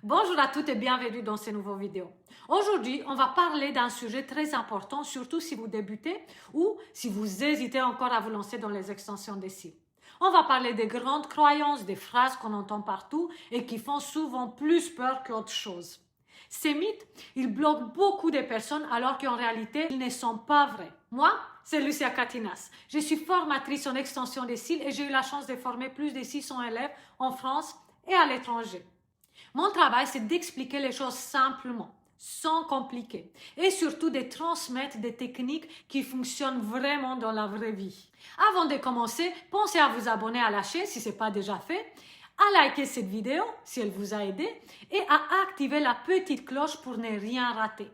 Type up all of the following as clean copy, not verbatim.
Bonjour à toutes et bienvenue dans ces nouvelles vidéos. Aujourd'hui, on va parler d'un sujet très important, surtout si vous débutez ou si vous hésitez encore à vous lancer dans les extensions des cils. On va parler des grandes croyances, des phrases qu'on entend partout et qui font souvent plus peur qu'autre chose. Ces mythes, ils bloquent beaucoup de personnes alors qu'en réalité, ils ne sont pas vrais. Moi, c'est Lucia Catinas. Je suis formatrice en extension des cils et j'ai eu la chance de former plus de 600 élèves en France et à l'étranger. Mon travail, c'est d'expliquer les choses simplement, sans compliquer, et surtout de transmettre des techniques qui fonctionnent vraiment dans la vraie vie. Avant de commencer, pensez à vous abonner à la chaîne si ce n'est pas déjà fait, à liker cette vidéo si elle vous a aidé et à activer la petite cloche pour ne rien rater.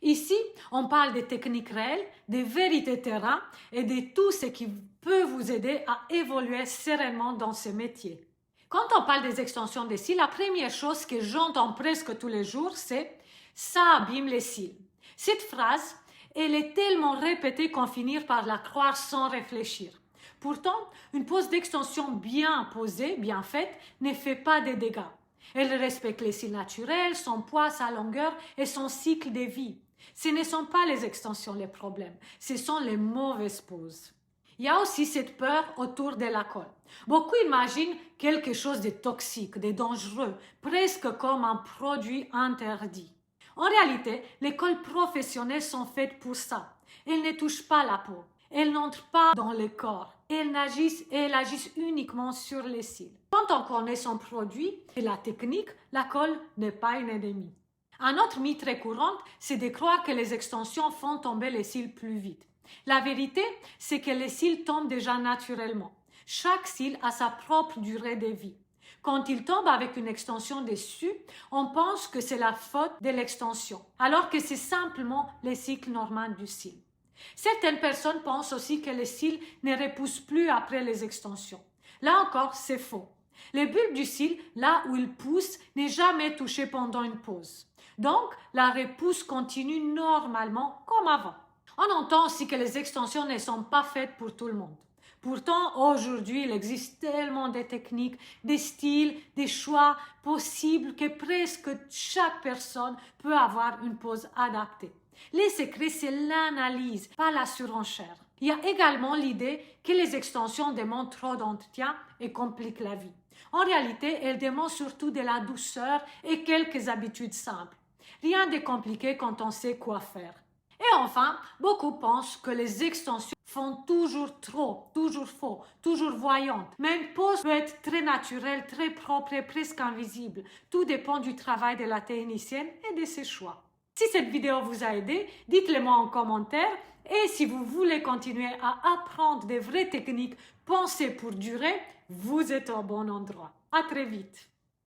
Ici, on parle des techniques réelles, des vérités terrain et de tout ce qui peut vous aider à évoluer sereinement dans ce métier. Quand on parle des extensions des cils, la première chose que j'entends presque tous les jours, c'est « ça abîme les cils ». Cette phrase, elle est tellement répétée qu'on finit par la croire sans réfléchir. Pourtant, une pose d'extension bien posée, bien faite, ne fait pas de dégâts. Elle respecte les cils naturels, son poids, sa longueur et son cycle de vie. Ce ne sont pas les extensions les problèmes, ce sont les mauvaises poses. Il y a aussi cette peur autour de la colle. Beaucoup imaginent quelque chose de toxique, de dangereux, presque comme un produit interdit. En réalité, les colles professionnelles sont faites pour ça. Elles ne touchent pas la peau, elles n'entrent pas dans le corps, elles agissent uniquement sur les cils. Quand on connaît son produit et la technique, la colle n'est pas une ennemie. Un autre mythe très courant, c'est de croire que les extensions font tomber les cils plus vite. La vérité, c'est que les cils tombent déjà naturellement. Chaque cil a sa propre durée de vie. Quand il tombe avec une extension dessus, on pense que c'est la faute de l'extension, alors que c'est simplement le cycle normal du cil. Certaines personnes pensent aussi que les cils ne repoussent plus après les extensions. Là encore, c'est faux. Le bulbe du cil, là où il pousse, n'est jamais touché pendant une pause. Donc, la repousse continue normalement comme avant. On entend aussi que les extensions ne sont pas faites pour tout le monde. Pourtant, aujourd'hui, il existe tellement de techniques, des styles, des choix possibles que presque chaque personne peut avoir une pose adaptée. Les secrets, c'est l'analyse, pas la surenchère. Il y a également l'idée que les extensions demandent trop d'entretien et compliquent la vie. En réalité, elles demandent surtout de la douceur et quelques habitudes simples. Rien de compliqué quand on sait quoi faire. Et enfin, beaucoup pensent que les extensions font toujours trop, toujours faux, toujours voyantes. Mais une pose peut être très naturelle, très propre et presque invisible. Tout dépend du travail de la technicienne et de ses choix. Si cette vidéo vous a aidé, dites-le moi en commentaire. Et si vous voulez continuer à apprendre des vraies techniques pensées pour durer, vous êtes au bon endroit. À très vite.